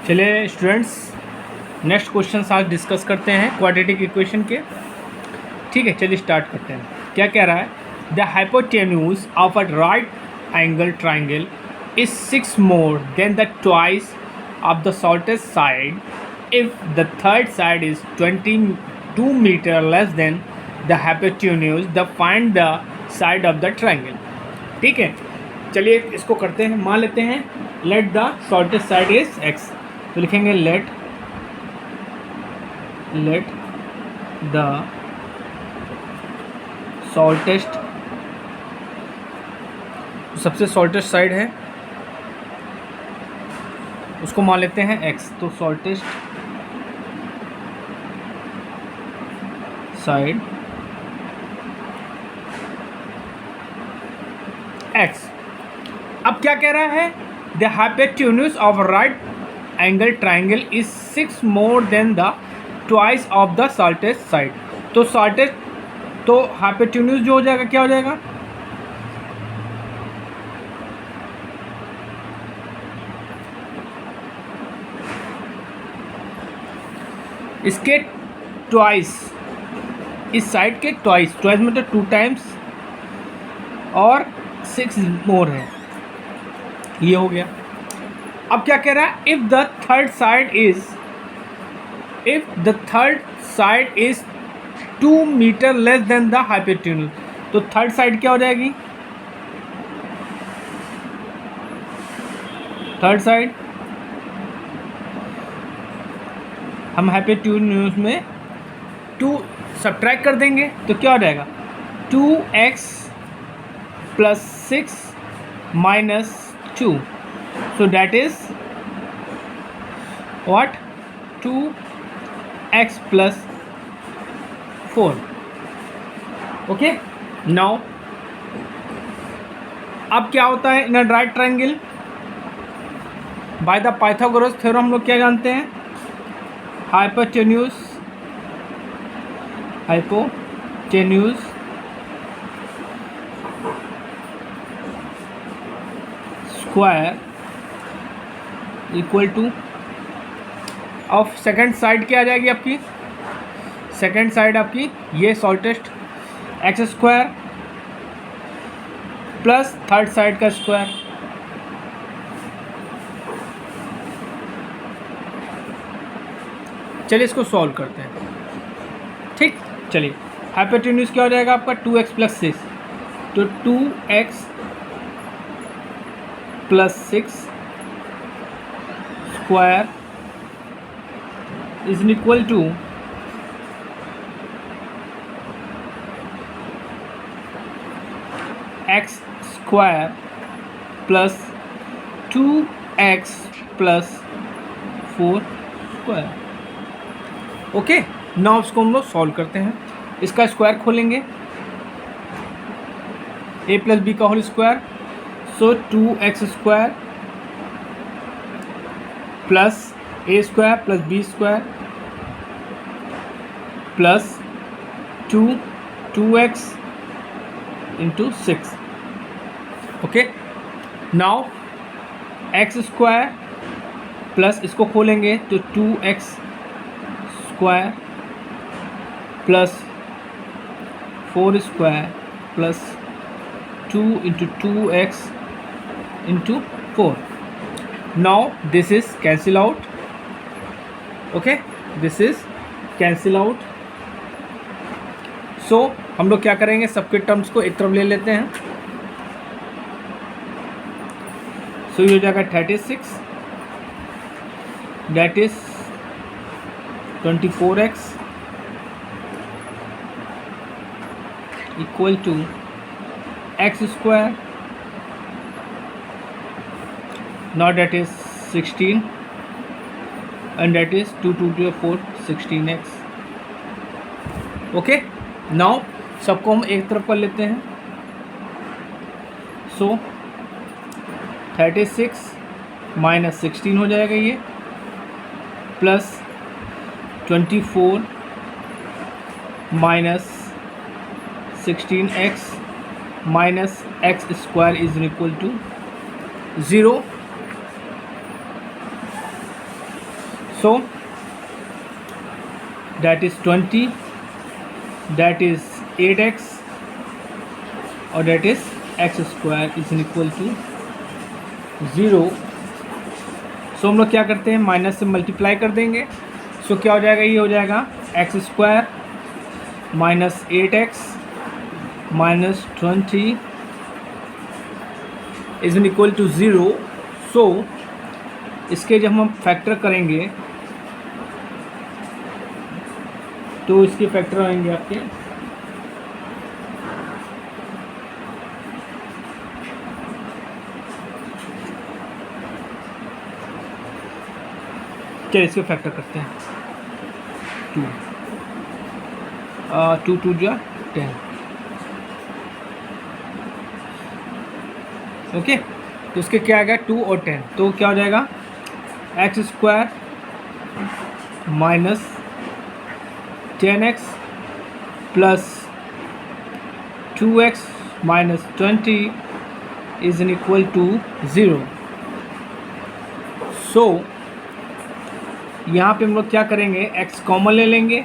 चलिए students, next question आज discuss करते हैं क्वाड्रेटिक इक्वेशन के। ठीक है, चलिए स्टार्ट करते हैं। क्या कह रहा है? The hypotenuse of a right angle triangle is 6 more than the twice of the shortest side if the third side is 22 metre less than the hypotenuse the find the side of the triangle. ठीक है, चलिए इसको करते हैं। मान लेते हैं let the shortest side is x, तो लिखेंगे लेट द शॉर्टेस्ट, सबसे शॉर्टेस्ट साइड है उसको मान लेते हैं x, तो शॉर्टेस्ट साइड x। अब क्या कह रहा है? The hypotenuse of right angle triangle is 6 more than the twice of the shortest side. तो शॉर्टेस्ट, तो हाइपोटेन्यूज जो हो जाएगा क्या हो जाएगा? इसके ट्वाइस, इस साइड के ट्वाइस, ट्वाइस मतलब 2 टाइम्स और 6 मोर है, ये हो गया। अब क्या कह रहा है? If the third side is 2 metre less than the hypotenuse, तो थर्ड साइड क्या हो जाएगी? थर्ड साइड हम हाइपोटेन्यूज में 2 सब्ट्रैक्ट कर देंगे तो क्या हो जाएगा? 2x plus 6 minus 2, so that is what? 2x plus 4. okay, now अब क्या होता है in a right triangle? By the Pythagoras theorem हम लोग क्या जानते हैं? Hypotenuse square equal to of second side क्या आ जाएगी आपकी? सेकंड साइड आपकी ये shortest x square plus third side का स्क्वायर। चलिए इसको सॉल्व करते हैं। ठीक, चलिए हाइपोटेन्यूज क्या हो जाएगा आपका? 2x प्लस 6, तो 2x plus 6 square is equal to x square plus 2x plus 4 square. Okay, now इसको हम लोग सॉल्व करते हैं। इसका स्क्वायर खोलेंगे, a प्लस बी का whole square, so 2x square plus a square plus b square plus 2x into 6। Okay, now x square plus इसको खोलेंगे तो 2x square plus 4 square plus 2 into 2x into 4। Now this is cancel out. Okay, this is cancel out. So हम लोग क्या करेंगे? सबके terms को एक तरफ ले लेते हैं। सो ये हो जाएगा 36, that is 24x equal to x square, now that is 16 and that is 2 to the 4 16x। Okay, now सबको हम एक तरफ कर लेते हैं। सो 36 माइनस 16 हो जाएगा ये, plus 24 minus 16x minus x square is equal to 0। So that is 20, that is 8x, और that is x square is equal to 0. सो हम लोग क्या करते हैं, माइनस से मल्टीप्लाई कर देंगे. सो क्या हो जाएगा, ये हो जाएगा x square minus 8x minus 20 is equal to 0. So इसके जब हम फैक्टर करेंगे तो इसके फैक्टर आएंगे आपके चलिए इसके फैक्टर करते हैं. 2 2 जा 10. ओके, तो इसके क्या आएगा 2 और 10, तो क्या हो जाएगा x square minus 10x plus 2x minus 20 is in equal to 0. So यहाँ पे हम लोग क्या करेंगे, x कॉमन ले लेंगे.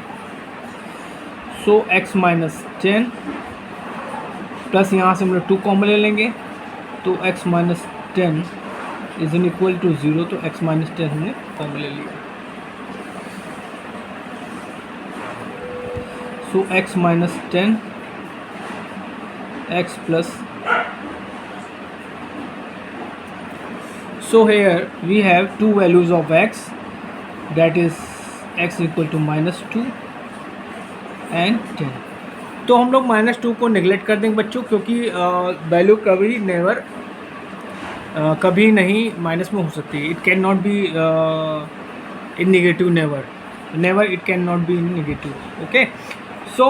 सो x माइनस 10 प्लस यहाँ से हम लोग 2 कॉमन ले लेंगे, तो x minus 10 is in equal to 0. तो x माइनस 10 हमने कॉमन ले लिया. So x minus 10 x plus. So here we have two values of x, that is x equal to minus 2 and 10. तो हम लोग माइनस 2 को नेगलेक्ट कर देंगे बच्चों, क्योंकि वैल्यू कभी नहीं माइनस में हो सकती है. It can not be in negative, never it can not be in negative. Okay, so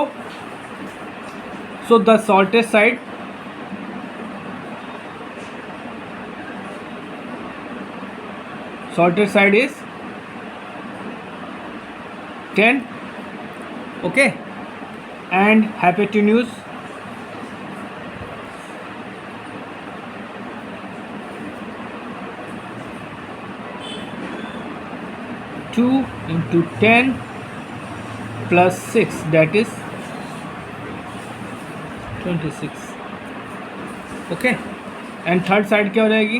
the shortest side is 10. Okay, and hypotenuse two into 10 plus 6, that is 26. Okay, and third side क्या हो जाएगी,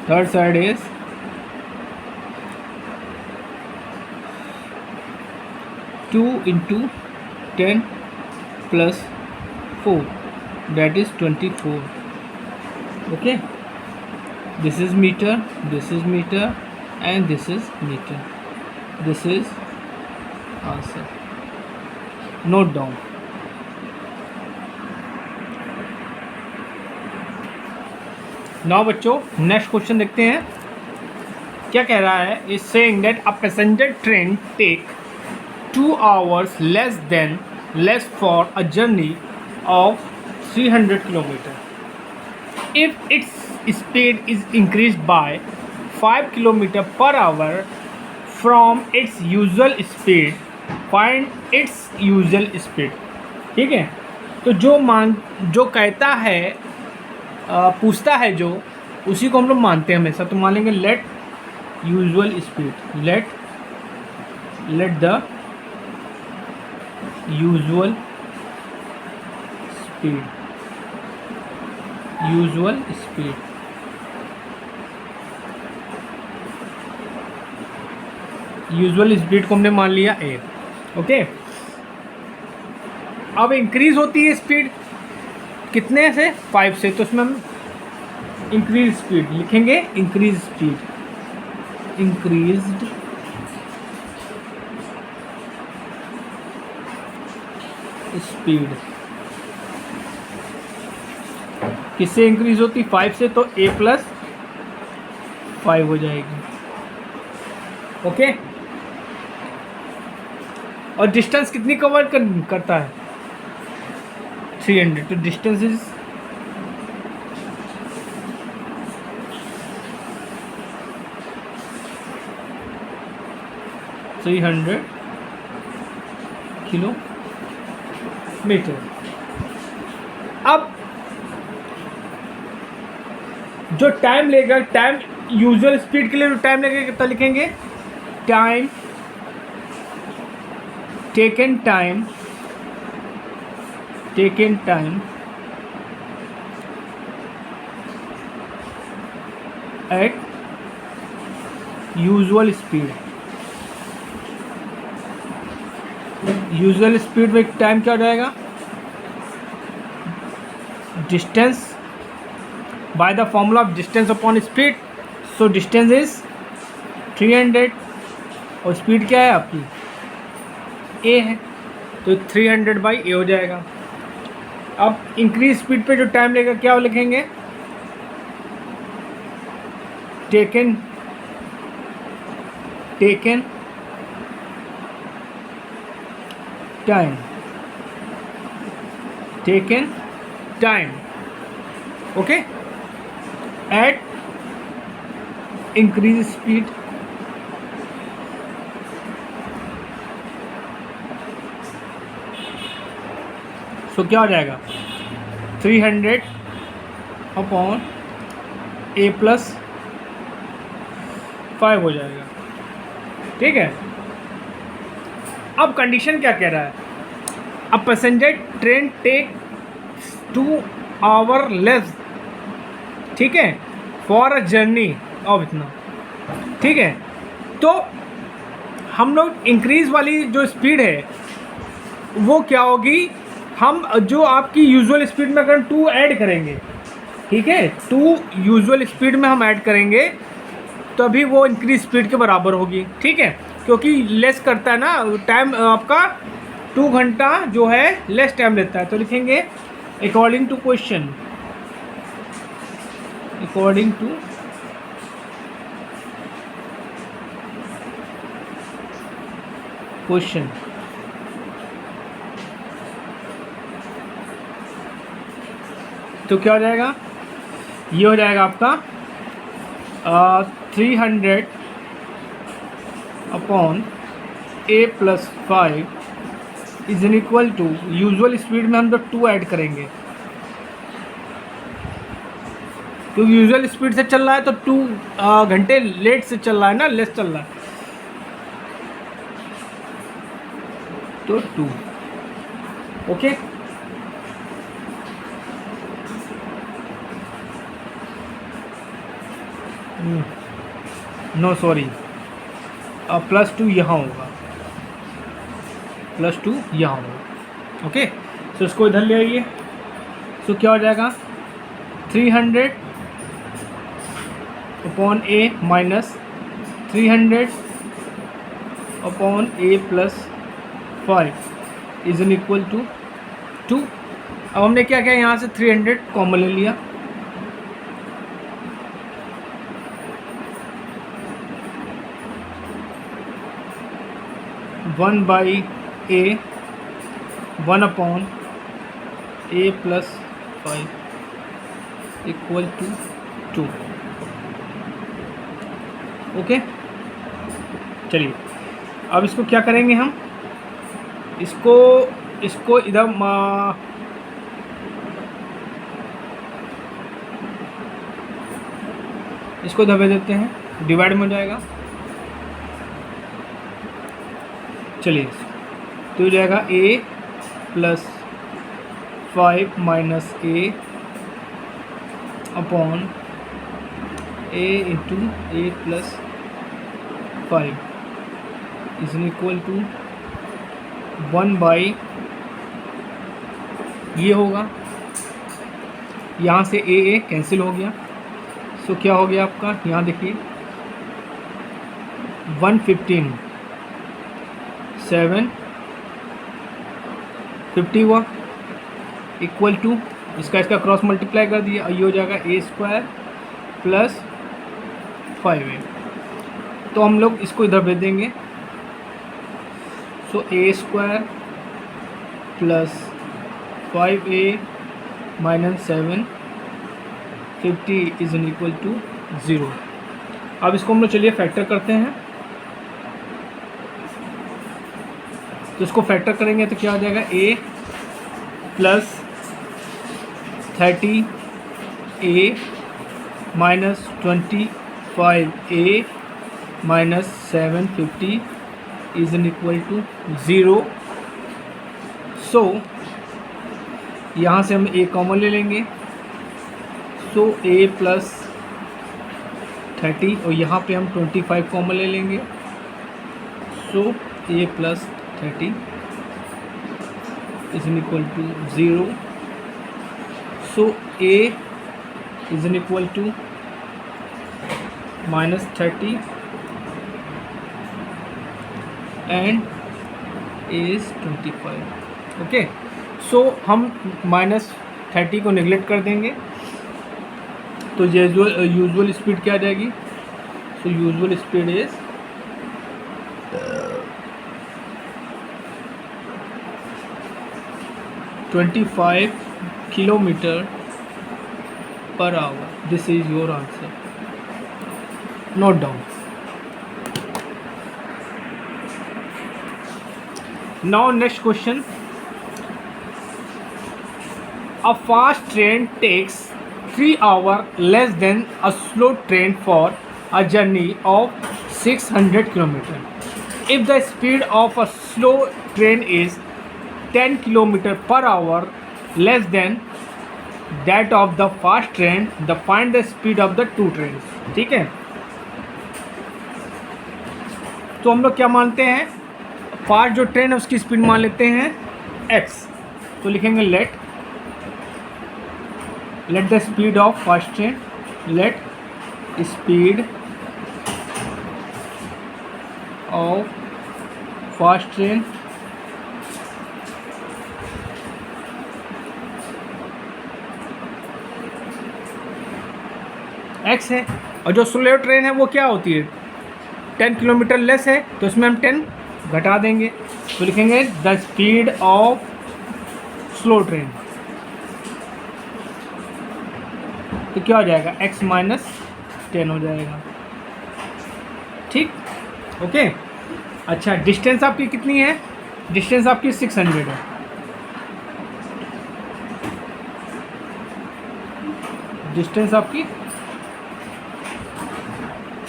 third side is 2 into 10 plus 4, that is 24. Okay, this is meter, and this is meter. This is answer. Note down. Now बच्चों next question देखते हैं क्या कह रहा है. Is saying that a passenger train take 2 hours less for a journey of 300 kilometer. If its speed is increased by 5 kilometer per hour from its usual speed, find its usual speed. ठीक है, तो जो कहता है, पूछता है जो, उसी को हम लोग मानते हैं हमेशा. तो मान लेंगे let usual speed, let the usual speed usual speed को हमने मान लिया ए. ओके, अब इंक्रीज होती है स्पीड कितने से, 5 से, तो उसमें हम इंक्रीज स्पीड लिखेंगे. इंक्रीज्ड स्पीड किससे इंक्रीज होती, 5 से, तो a प्लस 5 हो जाएगी. ओके, और डिस्टेंस कितनी कवर करता है, 300. तो डिस्टेंस इज 300 किलोमीटर. अब जो टाइम लेगा, टाइम यूजुअल स्पीड के लिए जो टाइम लगेगा कितना लिखेंगे, time taken time at usual speed. Usual speed में टाइम क्या हो जाएगा, distance by the formula of distance upon speed. So distance is 300 और स्पीड क्या है आपकी, ए है, तो 300 बाई ए हो जाएगा। अब इंक्रीज स्पीड पे जो टाइम लेगा क्या लिखेंगे, taken time okay at increase speed. So क्या हो जाएगा, 300 अपॉन ए प्लस 5 हो जाएगा। ठीक है, अब कंडीशन क्या कह रहा है, a passenger train take 2 hour less, ठीक है, फॉर अ जर्नी ऑफ इतना। ठीक है, तो हम लोग इंक्रीज वाली जो स्पीड है वो क्या होगी, हम जो आपकी यूजुअल स्पीड में अगर 2 ऐड करेंगे, ठीक है, 2 यूजुअल स्पीड में हम ऐड करेंगे तभी वो इंक्रीज स्पीड के बराबर होगी। ठीक है, क्योंकि लेस करता है ना टाइम, आपका 2 घंटा जो है लेस टाइम लेता है। तो लिखेंगे अकॉर्डिंग टू क्वेश्चन, तो क्या हो जाएगा, ये हो जाएगा आपका 300 upon a plus 5 is an equal to, usual speed में हम तो 2 ऐड करेंगे क्योंकि यूजुअल स्पीड से चल रहा है तो 2 घंटे लेट से चल रहा है ना, लेस चल रहा है, तो 2। ओके, नो सॉरी, +2 यहाँ होगा, +2 यहाँ होगा। ओके, तो इसको इधर ले आइए। तो क्या हो जाएगा, 300 upon a minus 300 upon a plus 5 is an equal to 2। अब हमने क्या किया, यहाँ से 300 कॉमन ले लिया, one by a 1 upon a plus 5 equal to 2। Okay, चलिए अब इसको क्या करेंगे हम, इसको इधर इसको दबा देते हैं, डिवाइड में हो जाएगा। चलिए, तो हो जाएगा a plus 5 minus a upon a into a plus 5 is equal to 1 by, ये होगा, यहाँ से ए कैंसिल हो गया। सो क्या हो गया आपका, यहाँ देखिए 115 750 हुआ इक्वल टू, इसका क्रॉस मल्टीप्लाई कर दिया, ये हो जाएगा a² प्लस 5a। तो हम लोग इसको इधर भेज देंगे। So a² plus 5a minus 750 is equal to 0। अब इसको हम लोग चलिए फैक्टर करते हैं। तो इसको फैक्टर करेंगे तो क्या हो जाएगा, a plus 30a minus 25a minus 750 is an equal to 0। So यहाँ से हम a कॉमन ले लेंगे, सो a प्लस 30 और यहाँ पे हम 25 कॉमन ले लेंगे, so a plus 30 is an equal to 0। So a is an equal to minus 30 and is 25। Okay, so हम माइनस 30 को नेगलेक्ट कर देंगे, तो यूजुअल स्पीड क्या आ जाएगी? So usual speed is 25 kilometre per hour. This is your answer, note down. Now next question, a fast train takes 3 hours less than a slow train for a journey of 600 km. If the speed of a slow train is 10 km per hour less than that of the fast train, find the speed of the two trains. ठीक है, तो हम लोग क्या मानते हैं? Fast जो train है उसकी स्पीड मान लेते हैं x, तो लिखेंगे late the speed of fast train, let speed of fast train x है, और जो स्लो ट्रेन है वो क्या होती है? 10 किलोमीटर लेस है, तो इसमें हम 10 घटा देंगे, तो लिखेंगे the speed of slow train, तो क्या हो जाएगा? x माइनस 10 हो जाएगा। ठीक, ओके। अच्छा, डिस्टेंस आपकी कितनी है? डिस्टेंस आपकी 600 है। डिस्टेंस आपकी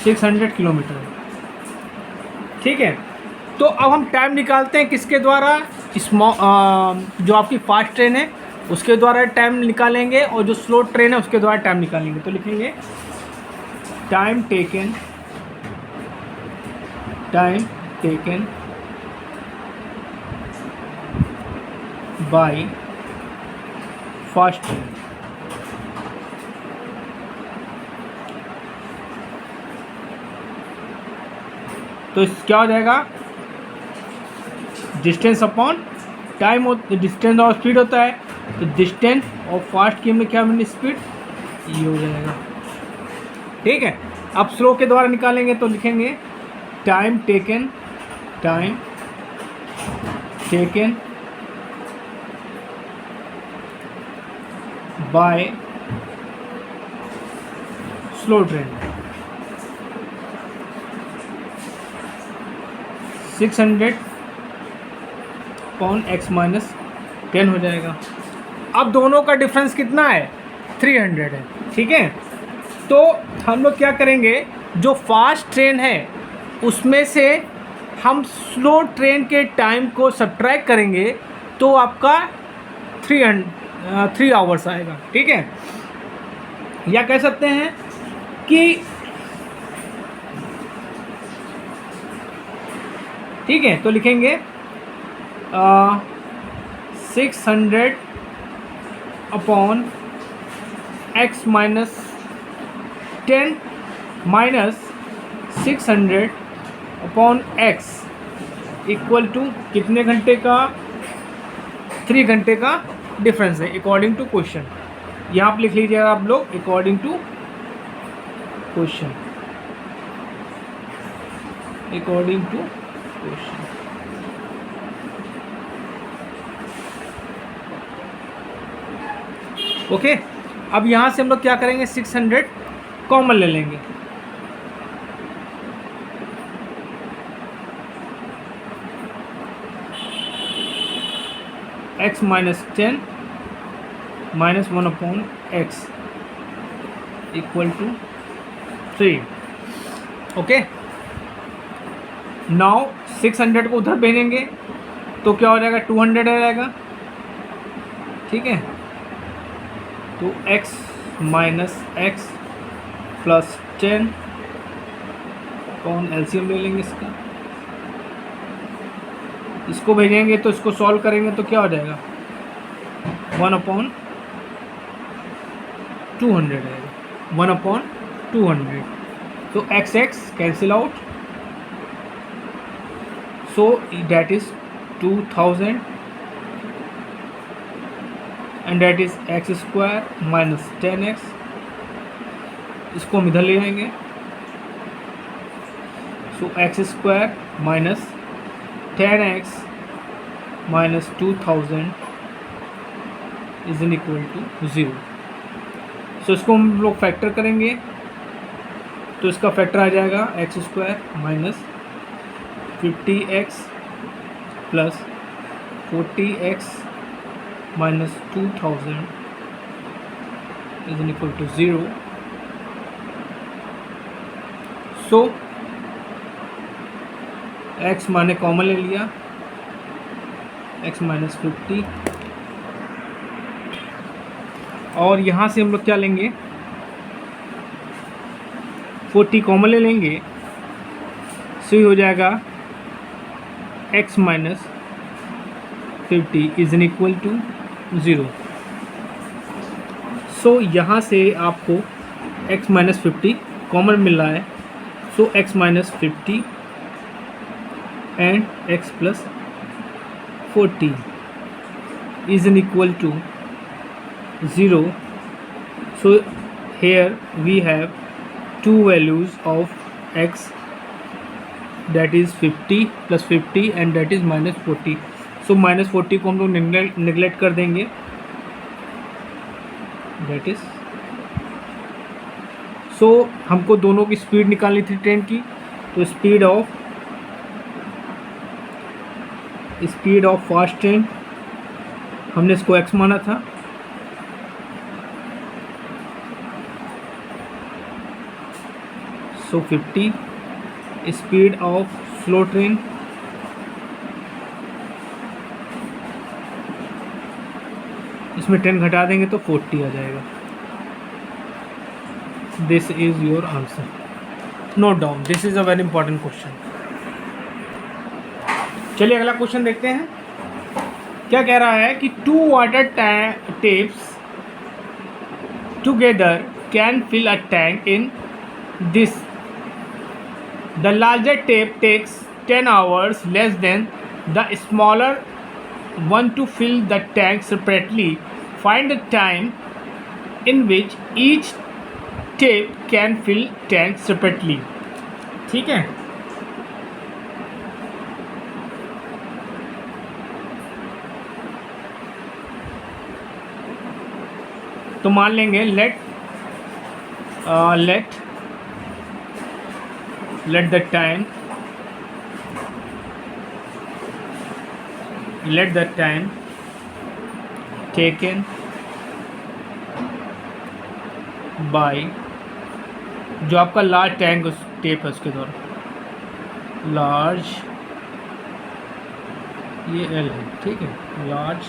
600 किलोमीटर है। ठीक है, तो अब हम टाइम निकालते हैं किसके द्वारा? जो आपकी फास्ट ट्रेन है उसके द्वारा टाइम निकालेंगे, और जो स्लो ट्रेन है उसके द्वारा टाइम निकालेंगे, तो लिखेंगे time taken bye fast train. तो क्या हो जाएगा? डिस्टेंस अपॉन टाइम, डिस्टेंस और स्पीड होता है, तो डिस्टेंस और फास्ट की में क्या मिली? स्पीड, ये हो जाएगा। ठीक है, अब स्लो के द्वारा निकालेंगे, तो लिखेंगे time taken bye slow train 600 upon x minus 10 हो जाएगा। अब दोनों का डिफरेंस कितना है? 300 है। ठीक है, तो हम लोग क्या करेंगे? जो फास्ट ट्रेन है उसमें से हम स्लो ट्रेन के टाइम को सब्ट्रैक्ट करेंगे, तो आपका 3 आवर्स आएगा। ठीक है, या कह सकते हैं कि ठीक है, तो लिखेंगे 600 upon x minus 10 minus 600 upon x equal to कितने घंटे का? 3 घंटे का डिफरेंस है अकॉर्डिंग टू क्वेश्चन। यहाँ पर लिख लीजिएगा आप लोग according to question, according to question. Okay, अब यहाँ से हम लोग क्या करेंगे? 600 कॉमन ले लेंगे, x minus 10 minus 1 upon x equal to 3। Okay, now 600 को उधर भेजेंगे तो क्या हो जाएगा, 200 आ जाएगा। ठीक है, तो x माइनस एक्स प्लस 10 कौन एलसीएम ले लेंगे इसका, इसको भेजेंगे तो इसको सॉल्व करेंगे तो क्या हो जाएगा, 1/200 आएगा, 1/200। तो x x cancel out, so that is 2000 and that is x square minus 10x। इसको हम इधर ले आएंगे, so x square minus 10x minus 2000 is in equal to 0। so इसको हम लोग फैक्टर करेंगे तो इसका फैक्टर आ जाएगा x square minus 50x plus 40x minus 2000 is in equal to 0। So x माने कॉमन ले लिया, x माइनस 50, और यहाँ से हम लोग क्या लेंगे, 40 कॉमन ले लेंगे, सो हो जाएगा x minus 50 is in equal to 0। So यहाँ से आपको x माइनस 50 कॉमन मिल रहा है, so x minus 50 and x plus 40 is in equal to 0। So here we have two values of x, that is 50 plus 50 and that is minus 40। so minus 40 को हम लोग neglect कर देंगे, that is so हमको दोनों की speed निकालनी थी ट्रेन की, तो स्पीड ऑफ फास्ट ट्रेन हमने इसको x माना था, so 50। Speed of slow train इसमें 10 घटा देंगे तो 40 आ जाएगा। This is your answer, note down, this is a very important question. चलिए अगला क्वेश्चन देखते हैं, क्या कह रहा है कि 2 water taps together can fill a tank in this. The larger tape takes 10 hours less than the smaller one to fill the tank separately. Find the time in which each tape can fill tank separately। ठीक है, तो मान लेंगे let the time taken by जो आपका large tank tape है उसके द्वारा, लार्ज ये एल है, ठीक है, लार्ज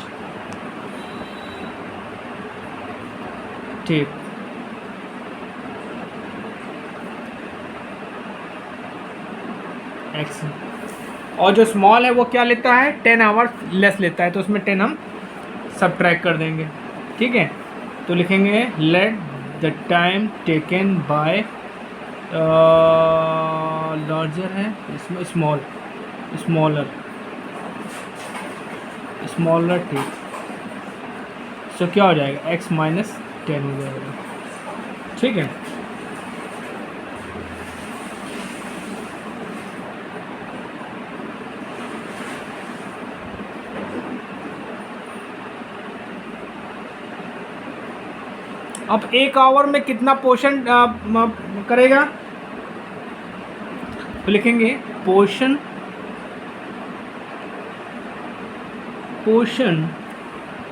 टेप एक्स, और जो स्मॉल है वो क्या लेता है, 10 आवर्स लेस लेता है, तो उसमें 10 हम सब्ट्रैक्ट कर देंगे। ठीक है, तो लिखेंगे let the time taken bye larger है इसमें स्मॉलर टेप, सो क्या हो जाएगा, x माइनस 10 हो जाएगा। ठीक है, अब 1 आवर में कितना पोर्शन करेगा, तो लिखेंगे portion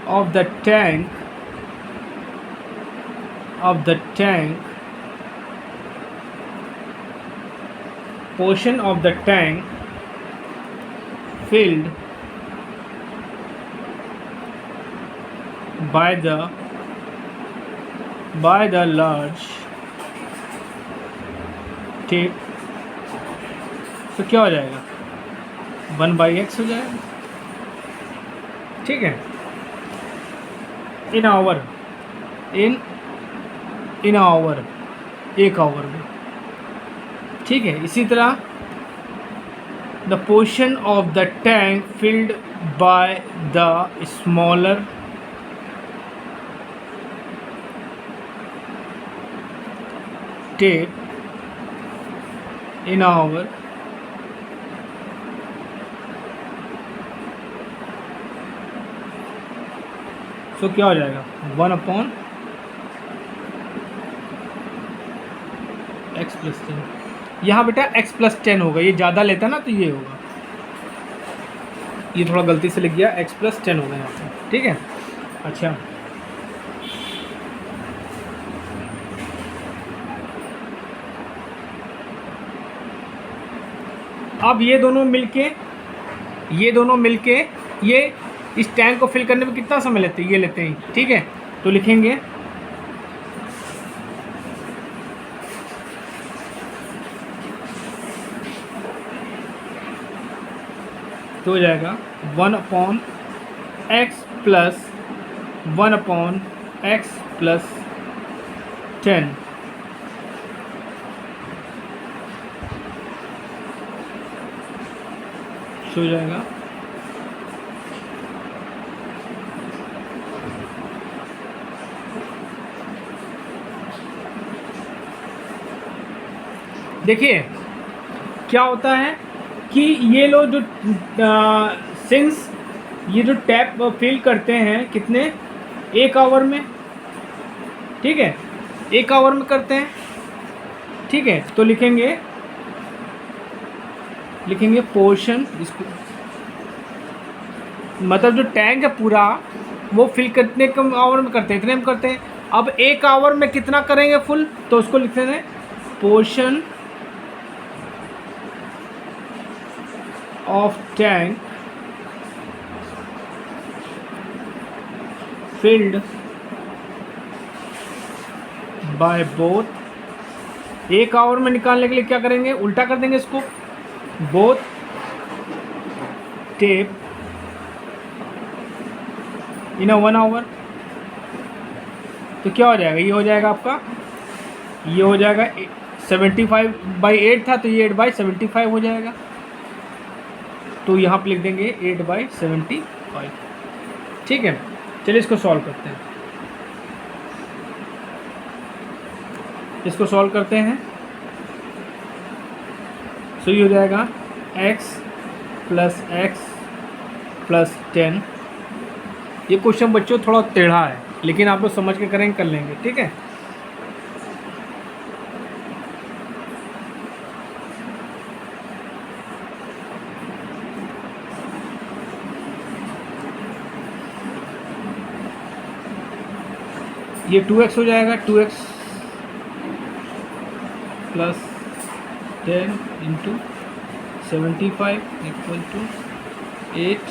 of the tank portion of the tank filled by the large tip, तो क्या हो जाएगा, 1/x हो जाएगा। ठीक है, in hour, in hour, 1 hour में। ठीक है, इसी तरह the portion of the tank filled by the smaller tap in hour, तो क्या हो जाएगा, 1/x + 10। यहाँ बेटा x + 10 होगा, ये ज़्यादा लेता ना तो ये होगा, ये थोड़ा गलती से लिख गया, x + 10 होगा यहाँ पे। ठीक है, अच्छा अब ये दोनों मिलके ये इस टैंक को फिल करने में कितना समय लेते हैं, ये लेते हैं। ठीक है, तो लिखेंगे तो हो जाएगा 1/x + 1/x + 10 हो जाएगा। देखिए क्या होता है कि ये लोग जो सिंस ये जो टैप फिल करते हैं कितने, 1 आवर में। ठीक है, 1 आवर में करते हैं। ठीक है, तो लिखेंगे पोर्शन, इसको मतलब जो टैंक है पूरा वो फिल कितने कम आवर में करते हैं, इतने में करते हैं। अब 1 आवर में कितना करेंगे फुल, तो उसको लिखते हैं portion of tank filled by both. 1 hour में निकालने के लिए क्या करेंगे, उल्टा कर देंगे इसको, बोथ टेप इन 1 आवर। तो क्या हो जाएगा, ये हो जाएगा आपका, ये हो जाएगा 75/8 था तो ये 8/75 हो जाएगा। तो यहाँ पे लिख देंगे 8/75। ठीक है, चलिए इसको सॉल्व करते हैं। सो ये हो जाएगा x + x + 10। ये क्वेश्चन बच्चों थोड़ा टेढ़ा है, लेकिन आप लोग समझ के करेंगे, कर लेंगे। ठीक है, ये 2x हो जाएगा, 2x + 10 × 75 = 8।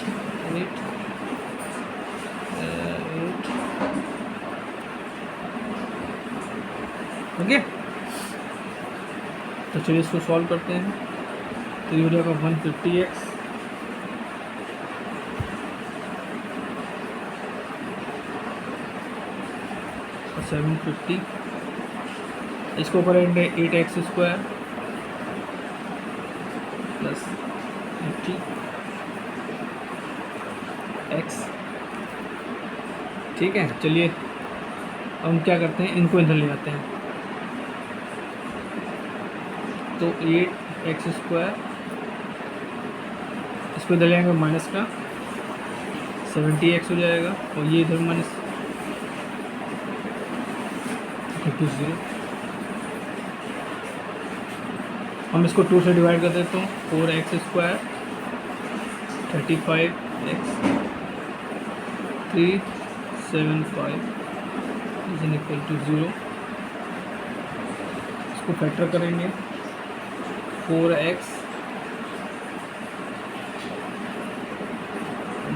ओके, तो चलिए इसको सॉल्व करते हैं। तो ये हो जाएगा 150x और 750, इसको करेंगे 8x² + 80x। ठीक है, चलिए हम क्या करते हैं, इनको इधर ले जाते हैं। तो 8x², इसको इधर ले जाएंगे माइनस का, 70x हो जाएगा, और ये इधर -0। हम इसको 2 से डिवाइड कर देते हैं, 4x² 35x 375 = 0। इसको फैक्टर करेंगे, 4x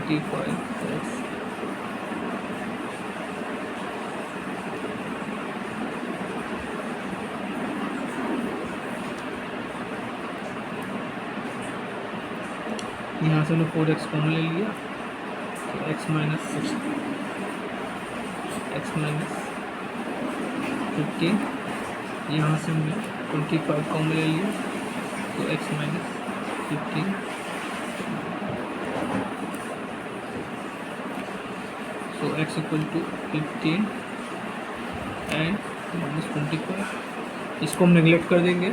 25x यहाँ से हमने 4x कॉमन ले लिया तो x माइनस 15, यहाँ से हमने 25 कॉमन ले लिया तो x minus 15, so x equal to 15 and minus 25, इसको हम नेगलेक्ट कर देंगे।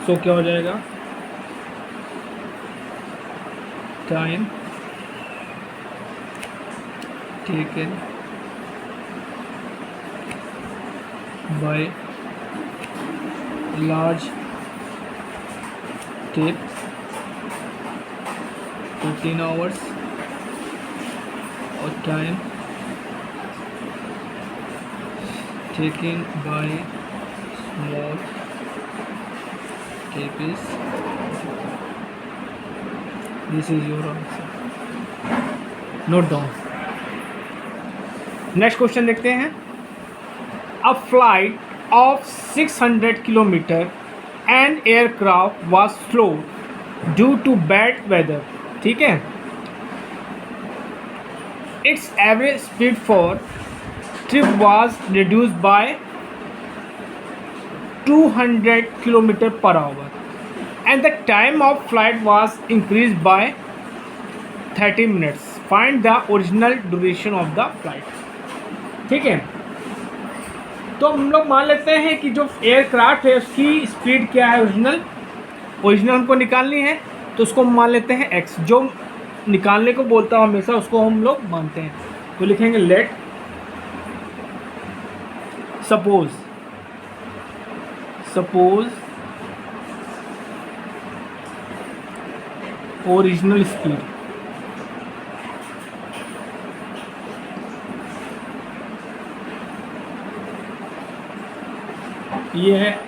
सो क्या हो जाएगा, time taken by large tape 14 hours और time taken by small tape is, this is your answer, note down। Next question देखते हैं। A flight of 600 kilometre and aircraft was slow due to bad weather, ठीक है। It's average speed for trip was reduced by 200 km per hour and the time of flight was increased by 30 minutes. Find the original duration of the flight, ठीक है। तो हम लोग मान लेते हैं कि जो एयरक्राफ्ट है उसकी स्पीड क्या है, ओरिजिनल हमको निकालनी है तो उसको हम मान लेते हैं x, जो निकालने को बोलता हूँ हमेशा उसको हम लोग मानते हैं। तो लिखेंगे लेट सपोज ओरिजिनल स्पीड ये है,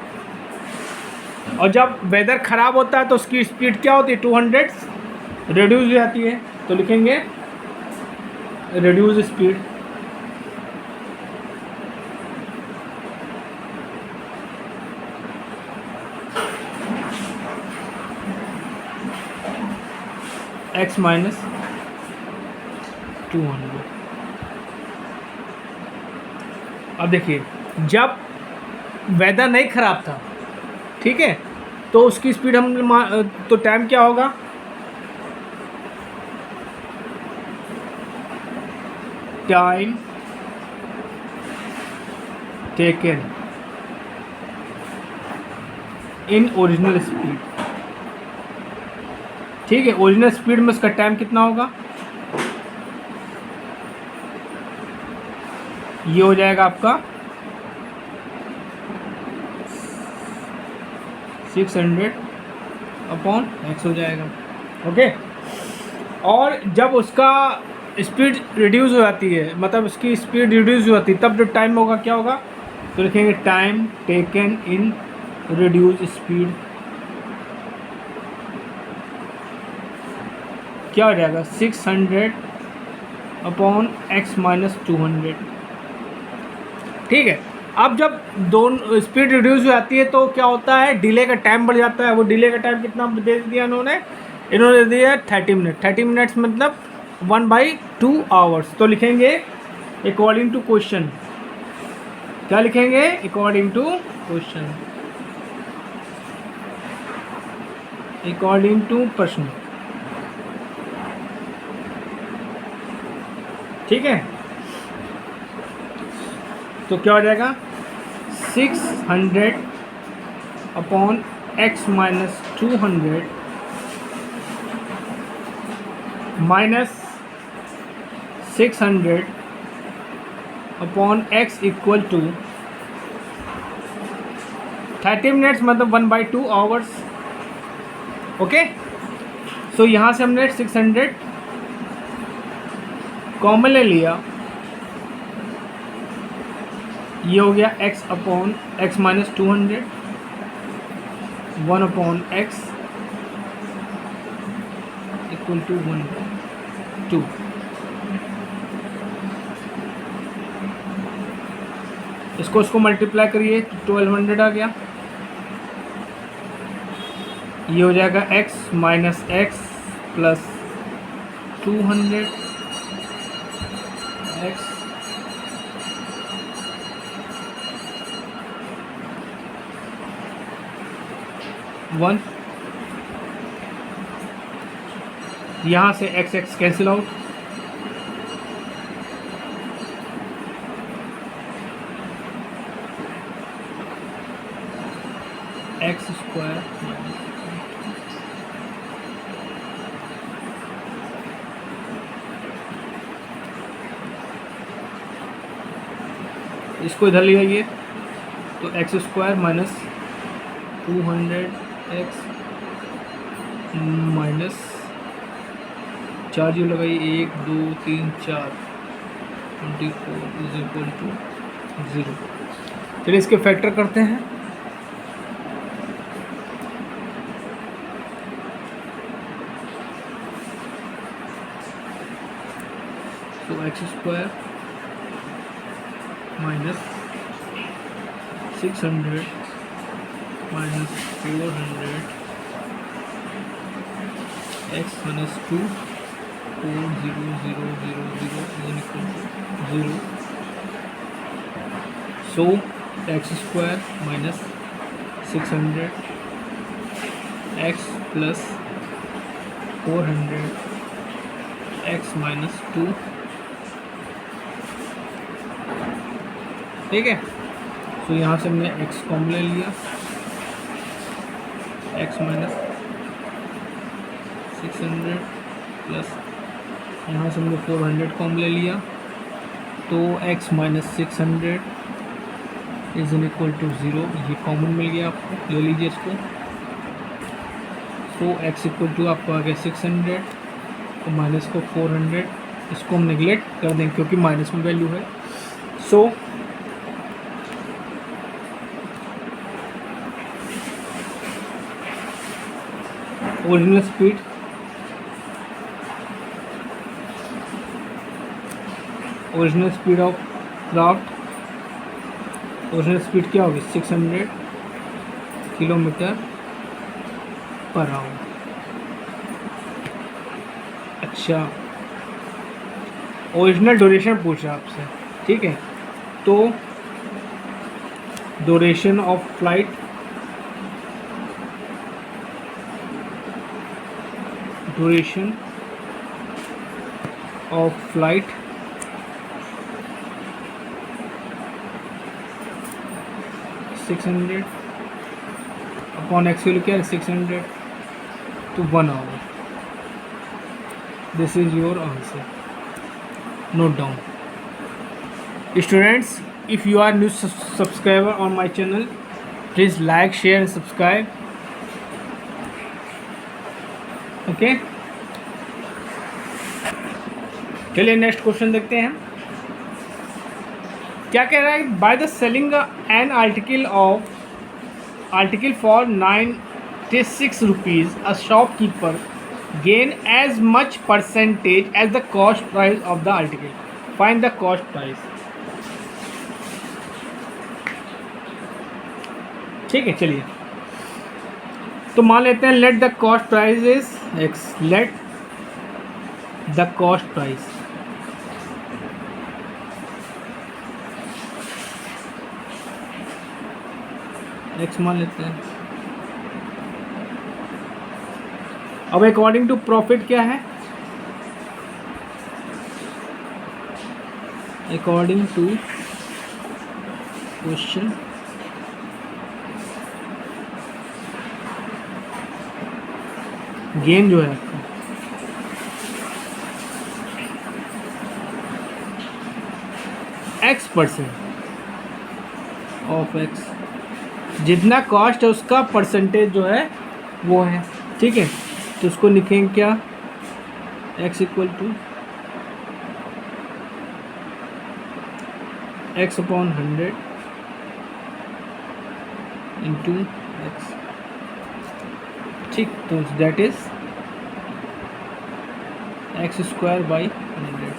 और जब वेदर ख़राब होता है तो उसकी स्पीड क्या होती है, 200 रिड्यूस हो जाती है। तो लिखेंगे रिड्यूस स्पीड, x माइनस 200। अब देखिए जब वेदर नहीं ख़राब था, ठीक है, तो उसकी स्पीड हम तो टाइम क्या होगा, time taken in original speed, ठीक है। ओरिजिनल स्पीड में उसका टाइम कितना होगा, ये हो जाएगा आपका 600 अपॉन x हो जाएगा, ओके। और जब उसका स्पीड रिड्यूस हो जाती है, मतलब उसकी स्पीड रिड्यूस हो जाती है, तब जो टाइम होगा क्या होगा, तो लिखेंगे time taken in reduce speed, क्या हो जाएगा 600 अपॉन x माइनस 200, ठीक है। अब जब दोनों स्पीड रिड्यूस हो जाती है तो क्या होता है, डिले का टाइम बढ़ जाता है। वो डिले का टाइम कितना दे दिया इन्होंने दे दिया 30 मिनट। 30 मिनट्स मतलब 1/2 आवर्स। तो लिखेंगे अकॉर्डिंग टू क्वेश्चन, क्या लिखेंगे, according to question, according to प्रश्न, ठीक है। तो क्या हो जाएगा 600 upon x minus 200 minus 600 upon x equal to 30 minutes मतलब 1/2 आवर्स, ओके। सो यहाँ से हमने 600 कॉमन ले लिया ये हो गया x upon x minus 200, 1 upon x equal to 1/2। इसको मल्टीप्लाई करिए तो 1200 आ गया। ये हो जाएगा x minus x plus 200 x 1। यहाँ से x cancel out, x square इसको इधर ले आइए तो x square minus 200x minus 4 जो लगाइए 1 2 3 4 24 इज इक्वल टू 0। चलिए इसके फैक्टर करते हैं। तो x square minus 600 minus 400 x minus 2 4 0 0 0 0 is equal to 0। So x square minus 600 x plus 400 x minus 2, ठीक है। तो यहाँ से हमने x कॉमन ले लिया, x माइनस 600 प्लस यहाँ से हमने 400 कॉमन ले लिया, तो x minus 600 is in equal to 0। ये कॉमन मिल गया आपको, ले लीजिए इसको। तो x इक्वल टू आपको आ गया 600 तो माइनस को 400, इसको हम नेगलेक्ट कर देंगे क्योंकि माइनस में वैल्यू है। So original speed of craft, original speed क्या होगी 600 किलोमीटर पर आवर। अच्छा, ओरिजिनल ड्यूरेशन पूछ रहा है आपसे, ठीक है। तो duration of flight, duration of flight $600 upon x value क्या है 600 to 1 hour। This is your answer, note down. Students, if you are new subscriber on my channel, please like share and subscribe, okay. चलिए next question देखते हैं। क्या कह रहा है, by the selling an article for 96 rupees a shopkeeper gain as much percentage as the cost price of the article, find the cost price. ठीक है, चलिए तो मान लेते हैं let the cost price is x, let the cost price x मान लेते हैं। अब अकॉर्डिंग टू प्रॉफिट क्या है, अकॉर्डिंग टू क्वेश्चन गेन जो है आपका x% ऑफ x, जितना कॉस्ट है उसका परसेंटेज जो है वो है, ठीक है। तो उसको लिखेंगे क्या, x equal to x upon 100 into x, ठीक। तो that is x square by 100।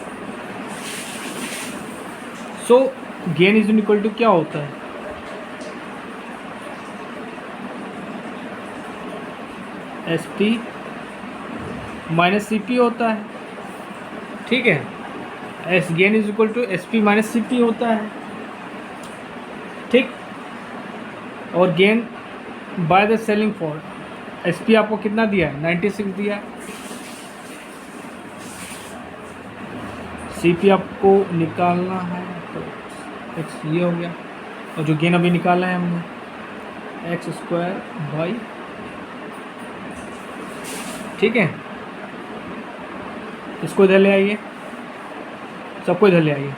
So gain is equal to क्या होता है, S P minus C P होता है, ठीक है। S gain is equal to S P minus C P होता है, ठीक। और gain by the selling for S P आपको कितना दिया है, 96 दिया है। सी पी आपको निकालना है, तो एक्स ये हो गया, और जो गेन अभी निकाला है हमने एक्स स्क्वायर बाई, ठीक है। इसको इधर ले आइए, सबको इधर ले आइए।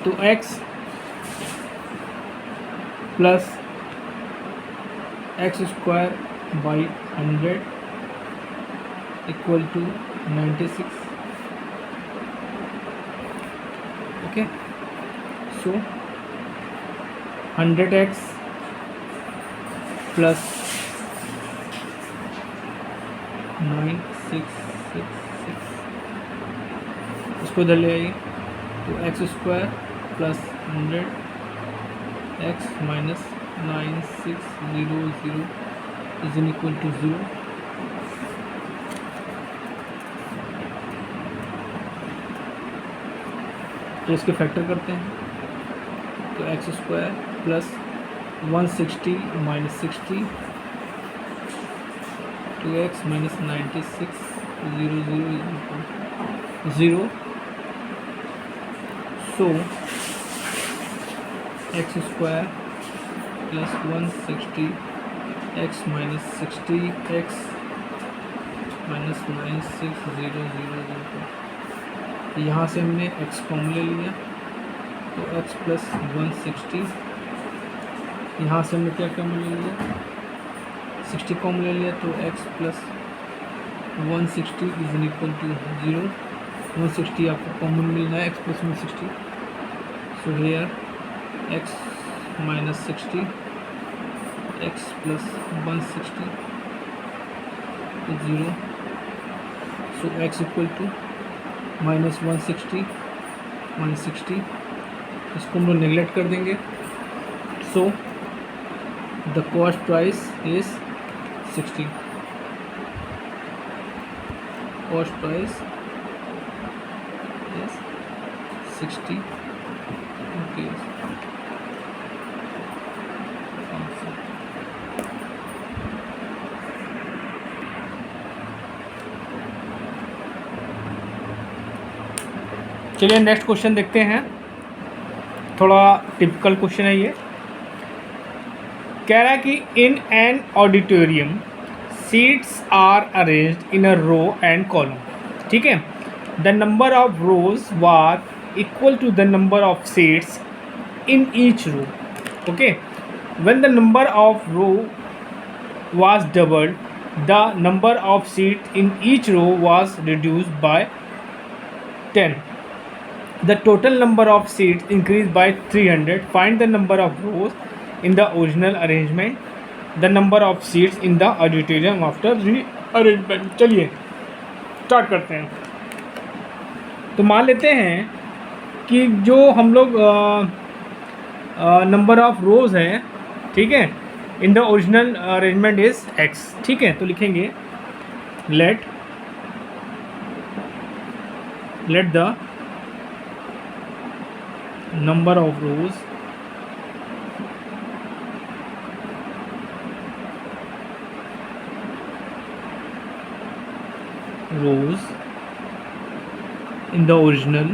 तो x plus x square by 100 equal to 96, okay. So 100x plus 9666, इसको इधर ले आइए। तो x square plus 100 x minus 9600 is in equal to 0। तो इसके फैक्टर करते हैं, तो x square plus 160 minus 60 2x minus 96 0 0 0। So x square plus 160 x minus 60 x minus 96 0 0 0। यहाँ से हमने x कॉमन ले लिया, तो x प्लस 160, यहाँ से हमने क्या कॉमन ले लिया, 60 कॉमन ले लिया, तो x plus 160 is in equal to 0। 160 आपको कॉमन मिलना है, x plus 160। So here x minus 60 x plus 160 0। So x equal to minus 160 minus 60, इसको हम लोग नेगलेक्ट कर देंगे। So the cost price is 60, cost price is 60 rupees. चलिए नेक्स्ट क्वेश्चन देखते हैं, थोड़ा टिपिकल क्वेश्चन है ये। कह रहा है कि in an auditorium seats are arranged in a row and column, ठीक है। The number of rows was equal to the number of seats in each row, okay. When the number of row was doubled, the number of seat in each row was reduced by 10। The total number of seats increased by 300. Find the number of rows in the original arrangement, the number of seats in the auditorium after rearrangement। चलिए start करते हैं। तो मान लेते हैं कि जो हम लोग नंबर ऑफ रोज हैं, ठीक है, in the original arrangement is x, ठीक है। तो लिखेंगे let the number of rows in the original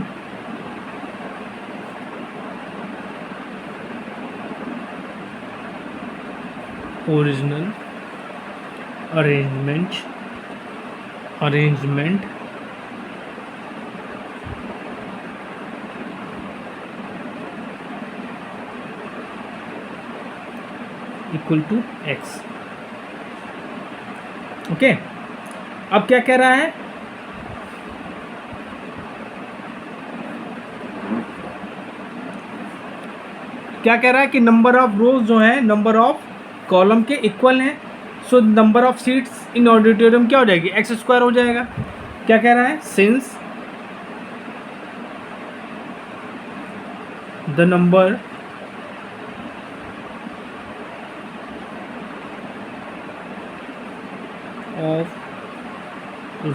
arrangement equal to x, okay. अब क्या कह रहा है, क्या कह रहा है कि नंबर ऑफ रोज जो है, नंबर ऑफ कॉलम के इक्वल हैं, सो number of seats in auditorium क्या हो जाएगी, एक्स स्क्वायर हो जाएगा। क्या कह रहा है, since the number of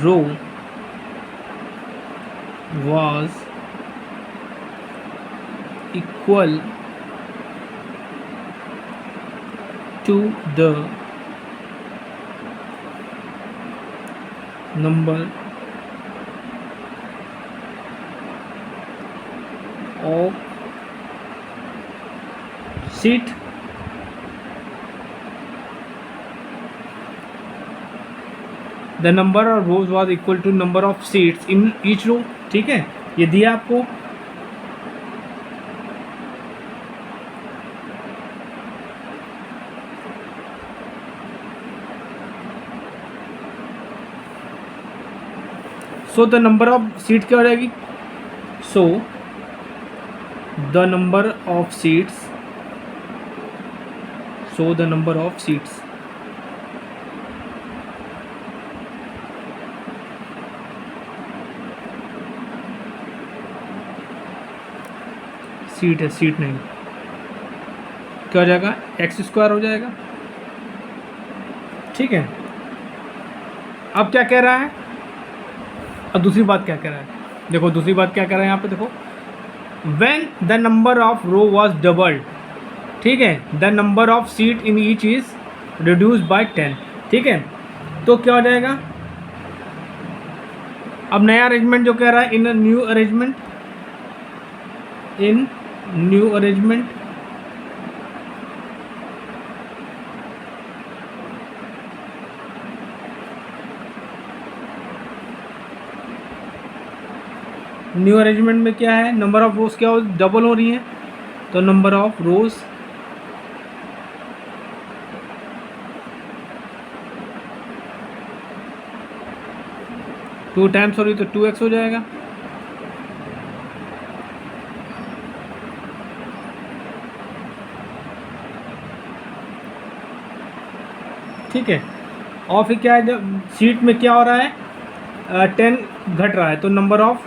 row was equal to the number of seat the number of rows was equal to number of seats in each row। ठीक है, ये दिया आपको। So the number of seat क्या हो जाएगी, so the number of seats, so the number of seats seat है, seat नहीं, क्या हो जाएगा, एक्स स्क्वायर हो जाएगा। ठीक है, अब क्या कह रहा है, अब दूसरी बात क्या कह रहा है, देखो दूसरी बात क्या कह रहा है यहाँ पे, देखो when the number of row was doubled, ठीक है, the number of seat in each is reduce by 10। ठीक है, तो क्या हो जाएगा, अब नया अरेंजमेंट जो कह रहा है, इन न्यू अरेंजमेंट, इन न्यू अरेंजमेंट न्यू अरेंजमेंट में क्या है, नंबर ऑफ रोज क्या हो, डबल हो रही हैं, तो number of rose two times हो रही तो 2x हो जाएगा। ठीक है, और फिर क्या है, जब सीट में क्या हो रहा है, 10 घट रहा है, तो number of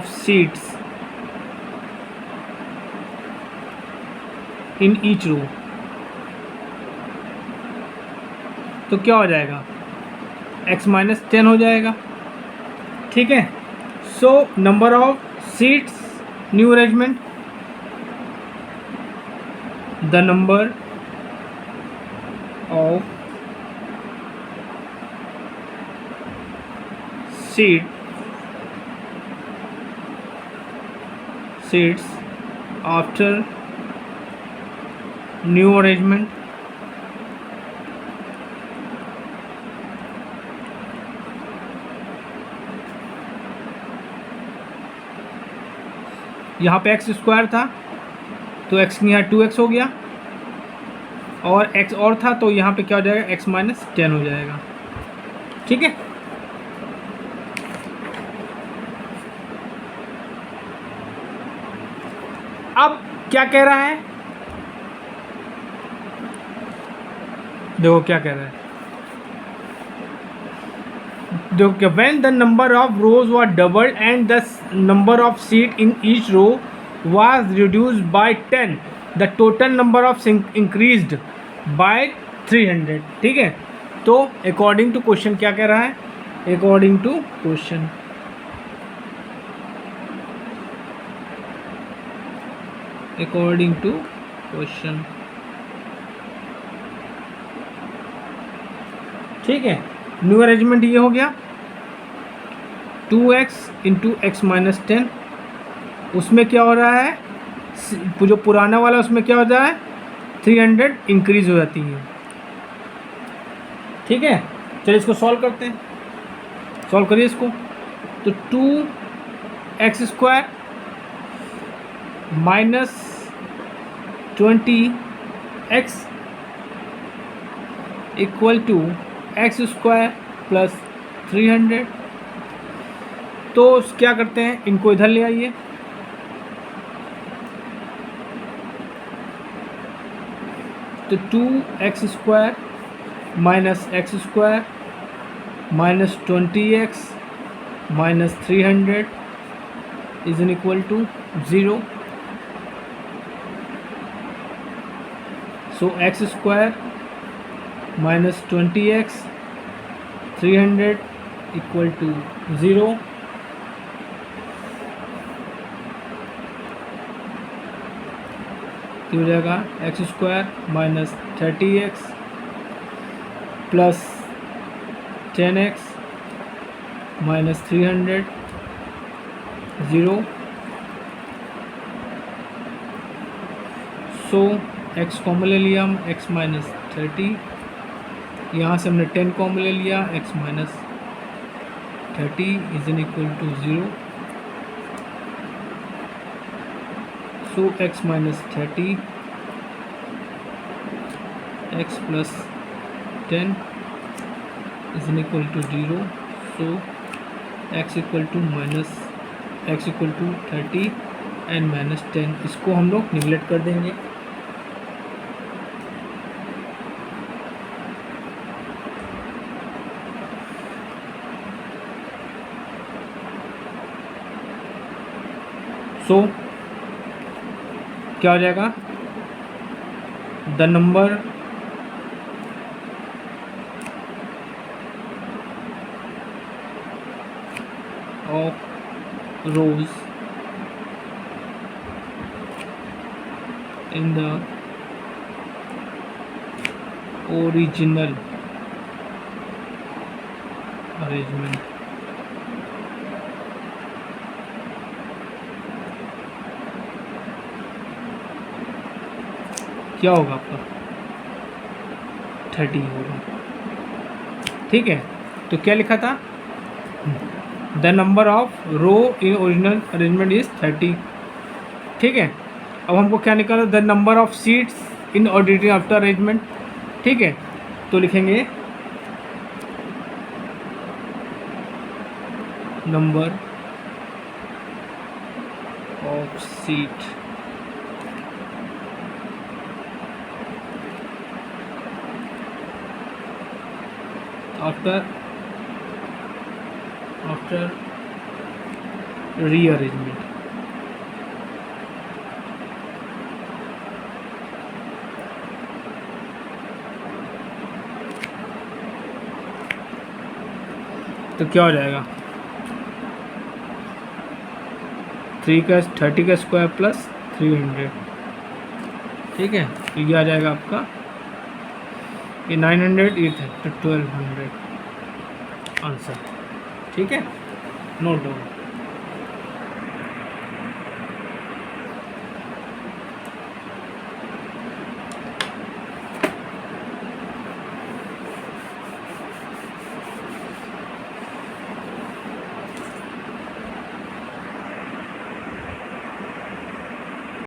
seats in each row, तो क्या हो जाएगा, x-10 हो जाएगा। ठीक है, so number of seats new arrangement, the number of seats after new arrangement, यहाँ पे एक्स स्क्वायर था तो x यहाँ 2x हो गया, और x और था तो यहाँ पे क्या हो जाएगा, x-10 हो जाएगा। ठीक है, अब क्या कह रहा है, देखो क्या कह रहा है, देखो when the number of rows was doubled and the number of seat in each row was reduced by 10, the total number of increased by 300। ठीक है, तो अकॉर्डिंग टू क्वेश्चन क्या कह रहा है, according to question, according to question. ठीक है, new arrangement ये हो गया 2x इंटू x-10, उसमें क्या हो रहा है, जो पुराना वाला उसमें क्या हो रहा है, 300 इंक्रीज हो जाती है। ठीक है, चलिए इसको सॉल्व करते हैं, सॉल्व करिए इसको, तो 2x² minus 20x equal to x² plus 300। तो क्या करते हैं, इनको इधर ले आइए, तो 2x² minus x² minus 20x minus 300 is in equal to 0. So x² minus 20x 300 equal to 0. तो हो जाएगा x² minus 30x plus 10x minus 300 0. So x common ले लिया हम, x माइनस 30, यहाँ से हमने 10 कॉमन ले लिया, x minus 30 is in equal to 0. So x minus 30 x plus 10 is in equal to 0. So x equal to 30 and minus 10. इसको हम लोग निगलेक्ट कर देंगे. सो क्या हो जाएगा, the number of rose in the original arrangement क्या होगा आपका 30 होगा. ठीक है, तो क्या लिखा था, the number of row in original arrangement is 30. ठीक है, अब हमको क्या निकाला, the number of seats in auditing after arrangement. ठीक है, तो लिखेंगे number of seat after rearrangement. तो क्या हो जाएगा, 30 का स्क्वायर प्लस 300. ठीक है, तो ये आ जाएगा आपका, ये 900, ये था तो 1200 आंसर. ठीक है, नोट डाउन.